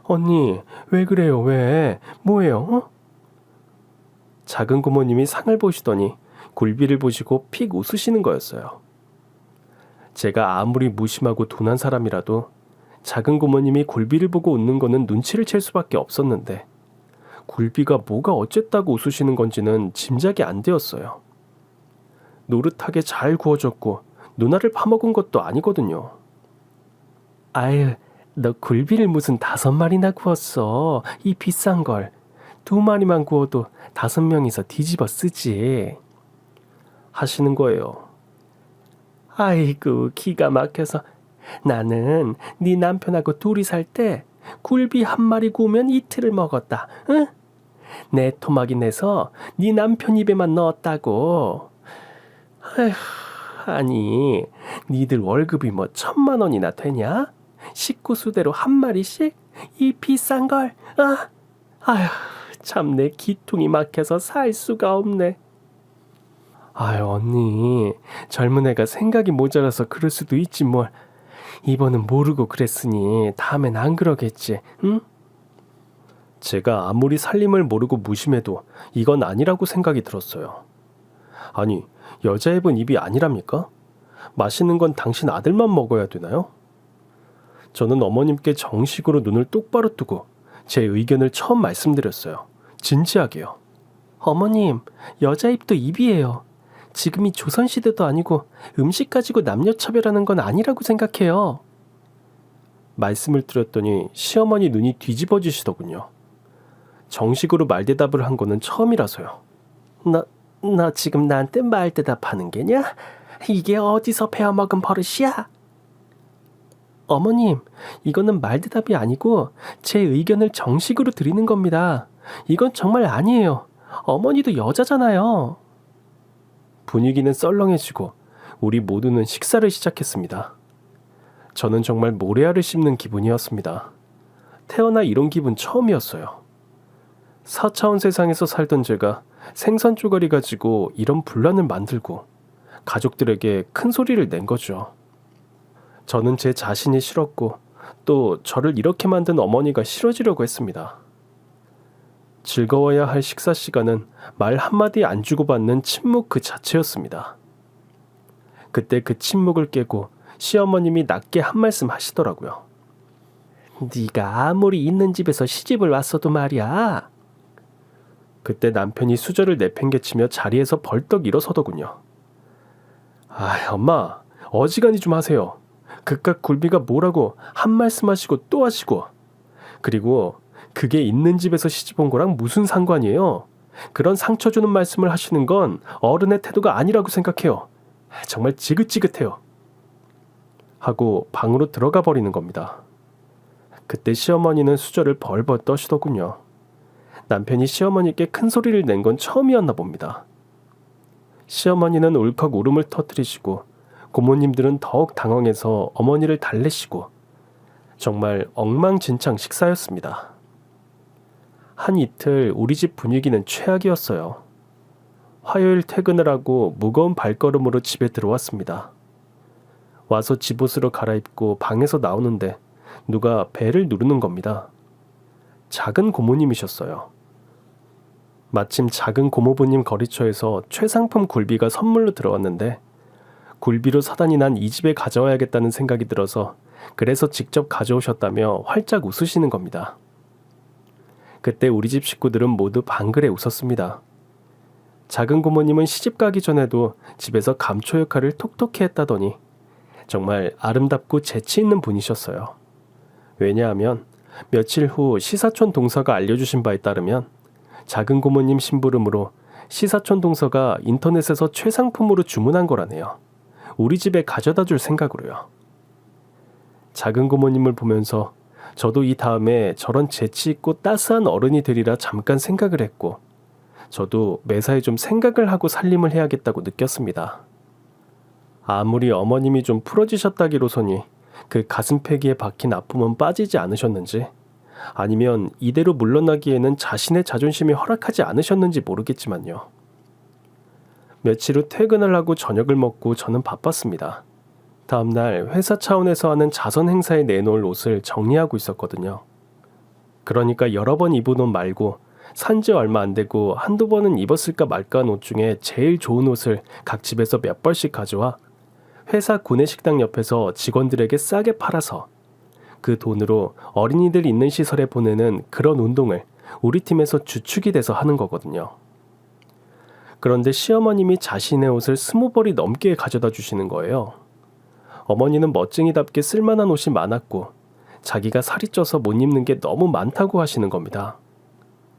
언니 왜 그래요? 왜? 뭐예요? 어? 작은 고모님이 상을 보시더니 굴비를 보시고 픽 웃으시는 거였어요. 제가 아무리 무심하고 둔한 사람이라도 작은 고모님이 굴비를 보고 웃는 거는 눈치를 챌 수밖에 없었는데 굴비가 뭐가 어쨌다고 웃으시는 건지는 짐작이 안 되었어요. 노릇하게 잘 구워졌고 누나를 파먹은 것도 아니거든요. 아유, 너 굴비를 무슨 5마리나 구웠어. 이 비싼 걸. 2마리만 구워도 5명이서 뒤집어 쓰지. 하시는 거예요. 아이고 기가 막혀서 나는 네 남편하고 둘이 살 때 굴비 1마리 구우면 이틀을 먹었다. 응? 내 토막이 내서 네 남편 입에만 넣었다고. 아휴, 아니 니들 월급이 뭐 1,000만 원이나 되냐? 식구 수대로 1마리씩? 이 비싼 걸. 아휴 참 내 기퉁이 막혀서 살 수가 없네. 아유 언니 젊은 애가 생각이 모자라서 그럴 수도 있지 뭘. 이번은 모르고 그랬으니 다음엔 안 그러겠지. 응? 제가 아무리 살림을 모르고 무심해도 이건 아니라고 생각이 들었어요. 아니 여자애 분 입이 아니랍니까? 맛있는 건 당신 아들만 먹어야 되나요? 저는 어머님께 정식으로 눈을 똑바로 뜨고 제 의견을 처음 말씀드렸어요. 진지하게요. 어머님 여자 입도 입이에요. 지금이 조선시대도 아니고 음식 가지고 남녀차별하는 건 아니라고 생각해요. 말씀을 드렸더니 시어머니 눈이 뒤집어지시더군요. 정식으로 말대답을 한 거는 처음이라서요. 너 지금 나한테 말대답하는 게냐? 이게 어디서 배워먹은 버릇이야? 어머님, 이거는 말대답이 아니고 제 의견을 정식으로 드리는 겁니다. 이건 정말 아니에요. 어머니도 여자잖아요. 분위기는 썰렁해지고 우리 모두는 식사를 시작했습니다. 저는 정말 모래알을 씹는 기분이었습니다. 태어나 이런 기분 처음이었어요. 4차원 세상에서 살던 제가 생선 쪼가리 가지고 이런 분란을 만들고 가족들에게 큰 소리를 낸 거죠. 저는 제 자신이 싫었고 또 저를 이렇게 만든 어머니가 싫어지려고 했습니다. 즐거워야 할 식사 시간은 말 한마디 안 주고받는 침묵 그 자체였습니다. 그때 그 침묵을 깨고 시어머님이 낮게 한 말씀 하시더라고요. 네가 아무리 있는 집에서 시집을 왔어도 말이야. 그때 남편이 수저를 내팽개치며 자리에서 벌떡 일어서더군요. 엄마 어지간히 좀 하세요. 그깟 굴비가 뭐라고 한 말씀 하시고 또 하시고. 그리고 그게 있는 집에서 시집 온 거랑 무슨 상관이에요. 그런 상처 주는 말씀을 하시는 건 어른의 태도가 아니라고 생각해요. 정말 지긋지긋해요. 하고 방으로 들어가 버리는 겁니다. 그때 시어머니는 수저를 벌벌 떠시더군요. 남편이 시어머니께 큰 소리를 낸 건 처음이었나 봅니다. 시어머니는 울컥 울음을 터뜨리시고 고모님들은 더욱 당황해서 어머니를 달래시고 정말 엉망진창 식사였습니다. 한 이틀 우리 집 분위기는 최악이었어요. 화요일 퇴근을 하고 무거운 발걸음으로 집에 들어왔습니다. 와서 집옷으로 갈아입고 방에서 나오는데 누가 벨을 누르는 겁니다. 작은 고모님이셨어요. 마침 작은 고모부님 거리처에서 최상품 굴비가 선물로 들어왔는데 굴비로 사단이 난 이 집에 가져와야겠다는 생각이 들어서 그래서 직접 가져오셨다며 활짝 웃으시는 겁니다. 그때 우리 집 식구들은 모두 방글에 웃었습니다. 작은 고모님은 시집 가기 전에도 집에서 감초 역할을 톡톡히 했다더니 정말 아름답고 재치 있는 분이셨어요. 왜냐하면 며칠 후 시사촌 동서가 알려주신 바에 따르면 작은 고모님 심부름으로 시사촌 동서가 인터넷에서 최상품으로 주문한 거라네요. 우리 집에 가져다 줄 생각으로요. 작은 고모님을 보면서 저도 이 다음에 저런 재치 있고 따스한 어른이 되리라 잠깐 생각을 했고 저도 매사에 좀 생각을 하고 살림을 해야겠다고 느꼈습니다. 아무리 어머님이 좀 풀어지셨다기로서니 그 가슴패기에 박힌 아픔은 빠지지 않으셨는지 아니면 이대로 물러나기에는 자신의 자존심이 허락하지 않으셨는지 모르겠지만요. 며칠 후 퇴근을 하고 저녁을 먹고 저는 바빴습니다. 다음날 회사 차원에서 하는 자선 행사에 내놓을 옷을 정리하고 있었거든요. 그러니까 여러 번 입은 옷 말고 산지 얼마 안 되고 한두 번은 입었을까 말까 한 옷 중에 제일 좋은 옷을 각 집에서 몇 벌씩 가져와 회사 구내식당 옆에서 직원들에게 싸게 팔아서 그 돈으로 어린이들 있는 시설에 보내는 그런 운동을 우리 팀에서 주축이 돼서 하는 거거든요. 그런데 시어머님이 자신의 옷을 20벌이 넘게 가져다 주시는 거예요. 어머니는 멋쟁이답게 쓸만한 옷이 많았고 자기가 살이 쪄서 못 입는 게 너무 많다고 하시는 겁니다.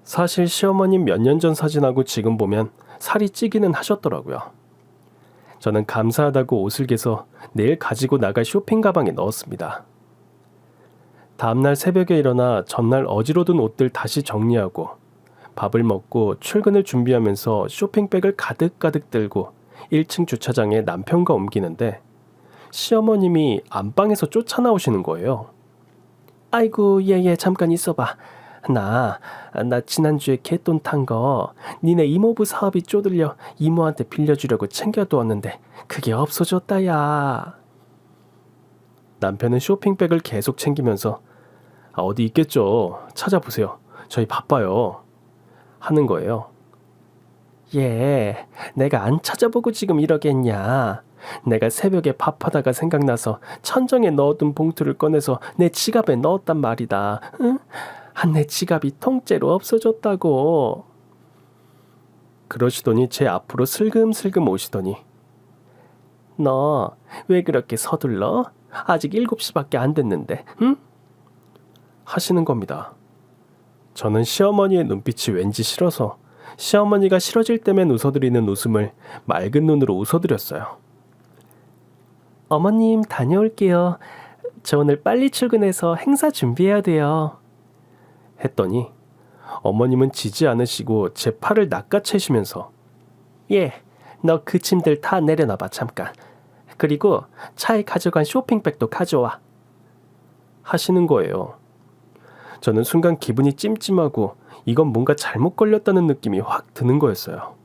사실 시어머님 몇 년 전 사진하고 지금 보면 살이 찌기는 하셨더라고요. 저는 감사하다고 옷을 개서 내일 가지고 나갈 쇼핑 가방에 넣었습니다. 다음날 새벽에 일어나 전날 어지러운 옷들 다시 정리하고 밥을 먹고 출근을 준비하면서 쇼핑백을 가득가득 들고 1층 주차장에 남편과 옮기는데 시어머님이 안방에서 쫓아나오시는 거예요. 아이고 얘 잠깐 있어봐. 나 지난주에 갯돈 탄 거 니네 이모부 사업이 쪼들려 이모한테 빌려주려고 챙겨두었는데 그게 없어졌다 야. 남편은 쇼핑백을 계속 챙기면서 어디 있겠죠. 찾아보세요. 저희 바빠요. 하는 거예요. 내가 안 찾아보고 지금 이러겠냐. 내가 새벽에 밥하다가 생각나서 천정에 넣어둔 봉투를 꺼내서 내 지갑에 넣었단 말이다. 응? 내 지갑이 통째로 없어졌다고. 그러시더니 제 앞으로 슬금슬금 오시더니 너 왜 그렇게 서둘러? 아직 7시밖에 안 됐는데, 응? 하시는 겁니다. 저는 시어머니의 눈빛이 왠지 싫어서 시어머니가 싫어질 때면 웃어드리는 웃음을 맑은 눈으로 웃어드렸어요. 어머님 다녀올게요. 저 오늘 빨리 출근해서 행사 준비해야 돼요. 했더니 어머님은 지지 않으시고 제 팔을 낚아채시면서 너 그 짐들 다 내려놔봐 잠깐. 그리고 차에 가져간 쇼핑백도 가져와. 하시는 거예요. 저는 순간 기분이 찜찜하고 이건 뭔가 잘못 걸렸다는 느낌이 확 드는 거였어요.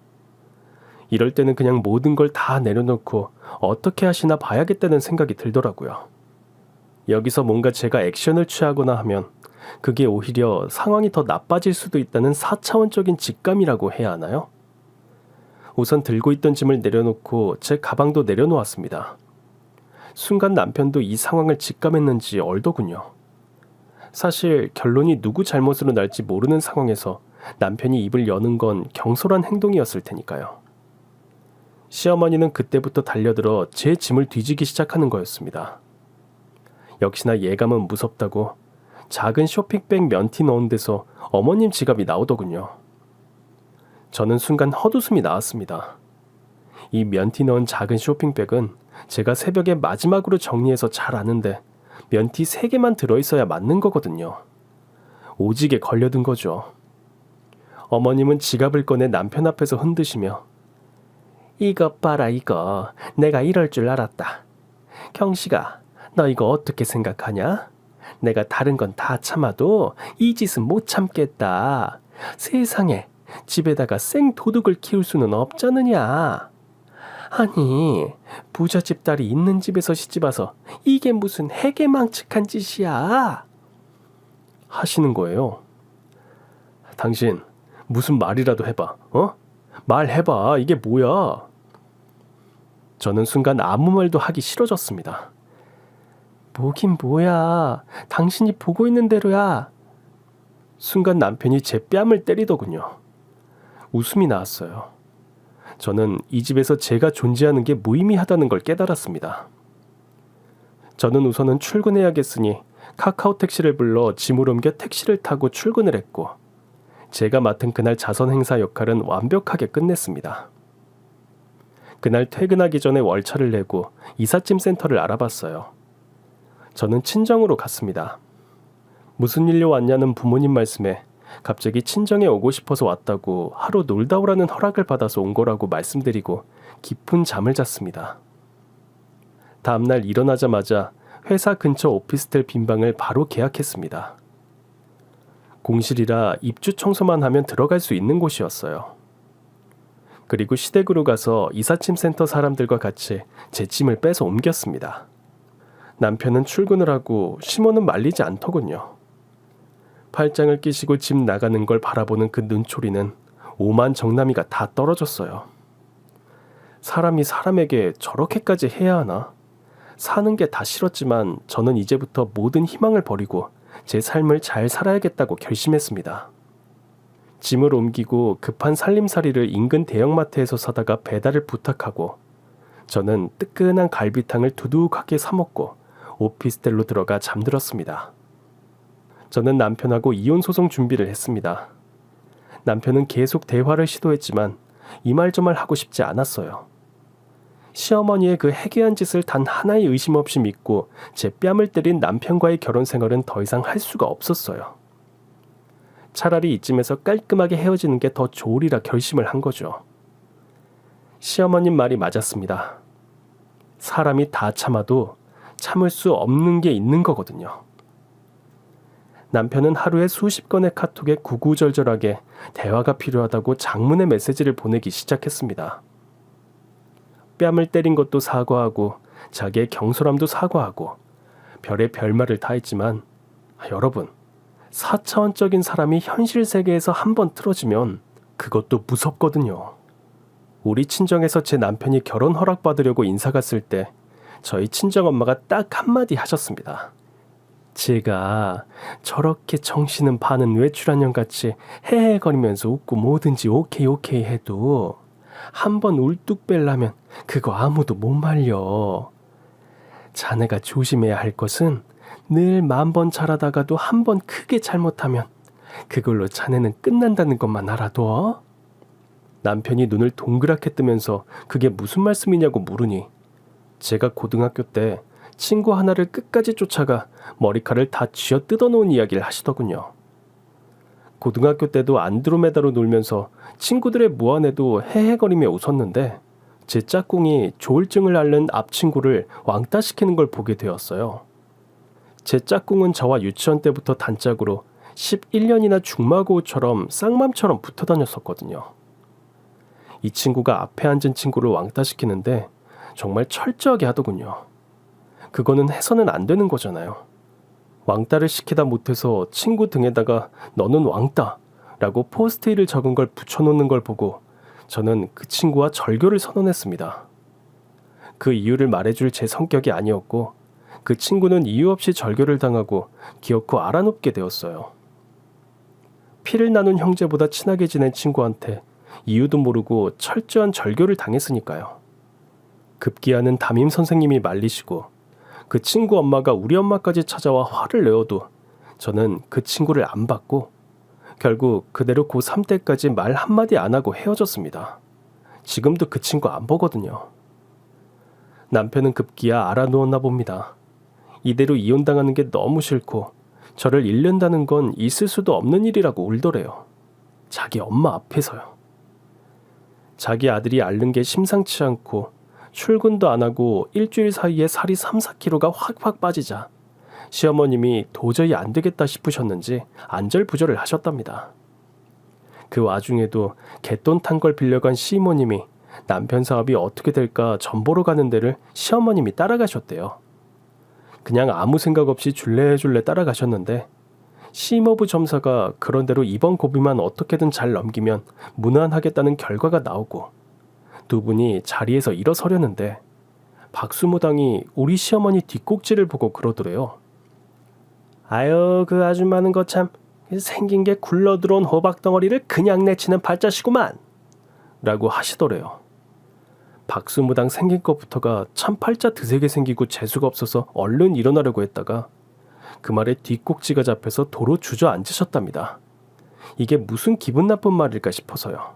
이럴 때는 그냥 모든 걸 다 내려놓고 어떻게 하시나 봐야겠다는 생각이 들더라고요. 여기서 뭔가 제가 액션을 취하거나 하면 그게 오히려 상황이 더 나빠질 수도 있다는 4차원적인 직감이라고 해야 하나요? 우선 들고 있던 짐을 내려놓고 제 가방도 내려놓았습니다. 순간 남편도 이 상황을 직감했는지 얼더군요. 사실 결론이 누구 잘못으로 날지 모르는 상황에서 남편이 입을 여는 건 경솔한 행동이었을 테니까요. 시어머니는 그때부터 달려들어 제 짐을 뒤지기 시작하는 거였습니다. 역시나 예감은 무섭다고 작은 쇼핑백 면티 넣은 데서 어머님 지갑이 나오더군요. 저는 순간 헛웃음이 나왔습니다. 이 면티 넣은 작은 쇼핑백은 제가 새벽에 마지막으로 정리해서 잘 아는데 면티 3개만 들어있어야 맞는 거거든요. 오지게 걸려든 거죠. 어머님은 지갑을 꺼내 남편 앞에서 흔드시며 이것 봐라 이거. 내가 이럴 줄 알았다. 경식아, 너 이거 어떻게 생각하냐? 내가 다른 건 다 참아도 이 짓은 못 참겠다. 세상에 집에다가 생도둑을 키울 수는 없잖느냐. 아니 부잣집 딸이 있는 집에서 시집와서 이게 무슨 해괴망측한 짓이야 하시는 거예요. 당신 무슨 말이라도 해봐. 말해봐. 이게 뭐야? 저는 순간 아무 말도 하기 싫어졌습니다. 뭐긴 뭐야. 당신이 보고 있는 대로야. 순간 남편이 제 뺨을 때리더군요. 웃음이 나왔어요. 저는 이 집에서 제가 존재하는 게 무의미하다는 걸 깨달았습니다. 저는 우선은 출근해야겠으니 카카오 택시를 불러 짐을 옮겨 택시를 타고 출근을 했고 제가 맡은 그날 자선 행사 역할은 완벽하게 끝냈습니다. 그날 퇴근하기 전에 월차를 내고 이삿짐 센터를 알아봤어요. 저는 친정으로 갔습니다. 무슨 일로 왔냐는 부모님 말씀에 갑자기 친정에 오고 싶어서 왔다고 하루 놀다 오라는 허락을 받아서 온 거라고 말씀드리고 깊은 잠을 잤습니다. 다음날 일어나자마자 회사 근처 오피스텔 빈방을 바로 계약했습니다. 공실이라 입주 청소만 하면 들어갈 수 있는 곳이었어요. 그리고 시댁으로 가서 이삿짐 센터 사람들과 같이 제 짐을 빼서 옮겼습니다. 남편은 출근을 하고 시모는 말리지 않더군요. 팔짱을 끼시고 집 나가는 걸 바라보는 그 눈초리는 오만 정남이가 다 떨어졌어요. 사람이 사람에게 저렇게까지 해야 하나? 사는 게 다 싫었지만 저는 이제부터 모든 희망을 버리고 제 삶을 잘 살아야겠다고 결심했습니다. 짐을 옮기고 급한 살림살이를 인근 대형마트에서 사다가 배달을 부탁하고 저는 뜨끈한 갈비탕을 두둑하게 사 먹고 오피스텔로 들어가 잠들었습니다. 저는 남편하고 이혼소송 준비를 했습니다. 남편은 계속 대화를 시도했지만 이 말 저 말 하고 싶지 않았어요. 시어머니의 그 해괴한 짓을 단 하나의 의심 없이 믿고 제 뺨을 때린 남편과의 결혼 생활은 더 이상 할 수가 없었어요. 차라리 이쯤에서 깔끔하게 헤어지는 게 더 좋으리라 결심을 한 거죠. 시어머님 말이 맞았습니다. 사람이 다 참아도 참을 수 없는 게 있는 거거든요. 남편은 하루에 수십 건의 카톡에 구구절절하게 대화가 필요하다고 장문의 메시지를 보내기 시작했습니다. 뺨을 때린 것도 사과하고 자기의 경솔함도 사과하고 별의 별말을 다 했지만 여러분, 4차원적인 사람이 현실 세계에서 한번 틀어지면 그것도 무섭거든요. 우리 친정에서 제 남편이 결혼 허락받으려고 인사 갔을 때 저희 친정엄마가 딱 한마디 하셨습니다. 제가 저렇게 정신은 반은 외출한년같이 헤헤거리면서 웃고 뭐든지 오케이 오케이 해도 한번 울뚝 뺄라면 그거 아무도 못 말려. 자네가 조심해야 할 것은 늘 10,000번 잘하다가도 한 번 크게 잘못하면 그걸로 자네는 끝난다는 것만 알아둬. 남편이 눈을 동그랗게 뜨면서 그게 무슨 말씀이냐고 물으니 제가 고등학교 때 친구 하나를 끝까지 쫓아가 머리카락을 다 쥐어 뜯어놓은 이야기를 하시더군요. 고등학교 때도 안드로메다로 놀면서 친구들의 무안에도 헤헤거리며 웃었는데 제 짝꿍이 조울증을 앓는 앞친구를 왕따시키는 걸 보게 되었어요. 제 짝꿍은 저와 유치원 때부터 단짝으로 11년이나 중마고우처럼 쌍맘처럼 붙어 다녔었거든요. 이 친구가 앞에 앉은 친구를 왕따시키는데 정말 철저하게 하더군요. 그거는 해서는 안 되는 거잖아요. 왕따를 시키다 못해서 친구 등에다가 너는 왕따 라고 포스트잇을 적은 걸 붙여놓는 걸 보고 저는 그 친구와 절교를 선언했습니다. 그 이유를 말해줄 제 성격이 아니었고 그 친구는 이유 없이 절교를 당하고 기어코 알아눕게 되었어요. 피를 나눈 형제보다 친하게 지낸 친구한테 이유도 모르고 철저한 절교를 당했으니까요. 급기야는 담임 선생님이 말리시고 그 친구 엄마가 우리 엄마까지 찾아와 화를 내어도 저는 그 친구를 안 받고 결국 그대로 고3 때까지 말 한마디 안 하고 헤어졌습니다. 지금도 그 친구 안 보거든요. 남편은 급기야 알아누웠나 봅니다. 이대로 이혼당하는 게 너무 싫고 저를 잃는다는 건 있을 수도 없는 일이라고 울더래요. 자기 엄마 앞에서요. 자기 아들이 앓는 게 심상치 않고 출근도 안 하고 일주일 사이에 살이 3, 4kg가 확확 빠지자 시어머님이 도저히 안 되겠다 싶으셨는지 안절부절을 하셨답니다. 그 와중에도 갯돈 탄 걸 빌려간 시모님이 남편 사업이 어떻게 될까 전보러 가는 데를 시어머님이 따라가셨대요. 그냥 아무 생각 없이 줄레줄레 따라가셨는데 심호부 점사가 그런대로 이번 고비만 어떻게든 잘 넘기면 무난하겠다는 결과가 나오고 두 분이 자리에서 일어서려는데 박수무당이 우리 시어머니 뒷꼭지를 보고 그러더래요. 아유, 그 아줌마는 거 참 생긴 게 굴러들어온 호박덩어리를 그냥 내치는 팔자시구만 라고 하시더래요. 박수무당 생긴 것부터가 참 팔자 드세게 생기고 재수가 없어서 얼른 일어나려고 했다가 그 말에 뒷꼭지가 잡혀서 도로 주저앉으셨답니다. 이게 무슨 기분 나쁜 말일까 싶어서요.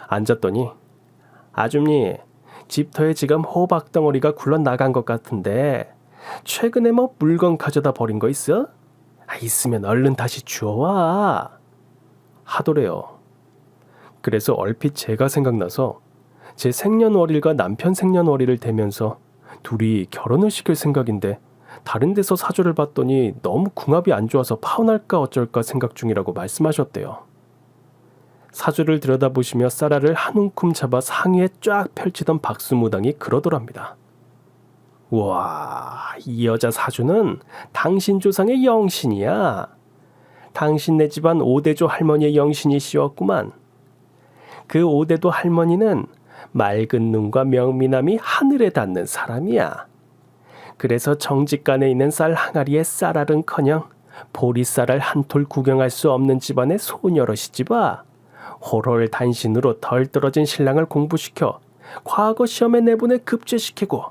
앉았더니 아줌니, 집터에 지금 호박덩어리가 굴러나간 것 같은데 최근에 뭐 물건 가져다 버린 거 있어? 있으면 얼른 다시 주워와 하더래요. 그래서 얼핏 제가 생각나서 제 생년월일과 남편 생년월일을 대면서 둘이 결혼을 시킬 생각인데 다른 데서 사주를 봤더니 너무 궁합이 안 좋아서 파혼할까 어쩔까 생각 중이라고 말씀하셨대요. 사주를 들여다보시며 쌀알을 한 움큼 잡아 상의에 쫙 펼치던 박수무당이 그러더랍니다. 와, 이 여자 사주는 당신 조상의 영신이야. 당신네 집안 오대조 할머니의 영신이시었구만. 그 오대도 할머니는 맑은 눈과 명미남이 하늘에 닿는 사람이야. 그래서 정직간에 있는 쌀 항아리에 쌀알은커녕 보리쌀알 한 톨 구경할 수 없는 집안의 소녀러시지봐. 홀홀 단신으로 덜 떨어진 신랑을 공부시켜 과거 시험에 내보내 급제시키고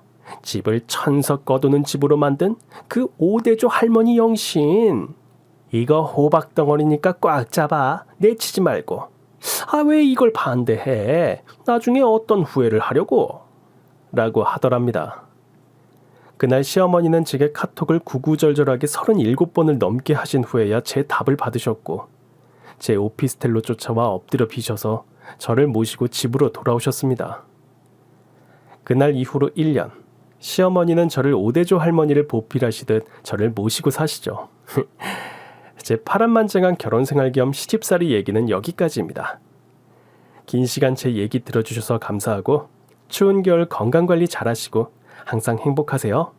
집을 천석 거두는 집으로 만든 그 오대조 할머니 영신. 이거 호박덩어리니까 꽉 잡아. 내치지 말고. 왜 이걸 반대해? 나중에 어떤 후회를 하려고? 라고 하더랍니다. 그날 시어머니는 제게 카톡을 구구절절하게 37번을 넘게 하신 후에야 제 답을 받으셨고 제 오피스텔로 쫓아와 엎드려 비셔서 저를 모시고 집으로 돌아오셨습니다. 그날 이후로 1년 시어머니는 저를 오대조 할머니를 보필하시듯 저를 모시고 사시죠. 제 파란만장한 결혼생활 겸 시집살이 얘기는 여기까지입니다. 긴 시간 제 얘기 들어주셔서 감사하고 추운 겨울 건강관리 잘하시고 항상 행복하세요.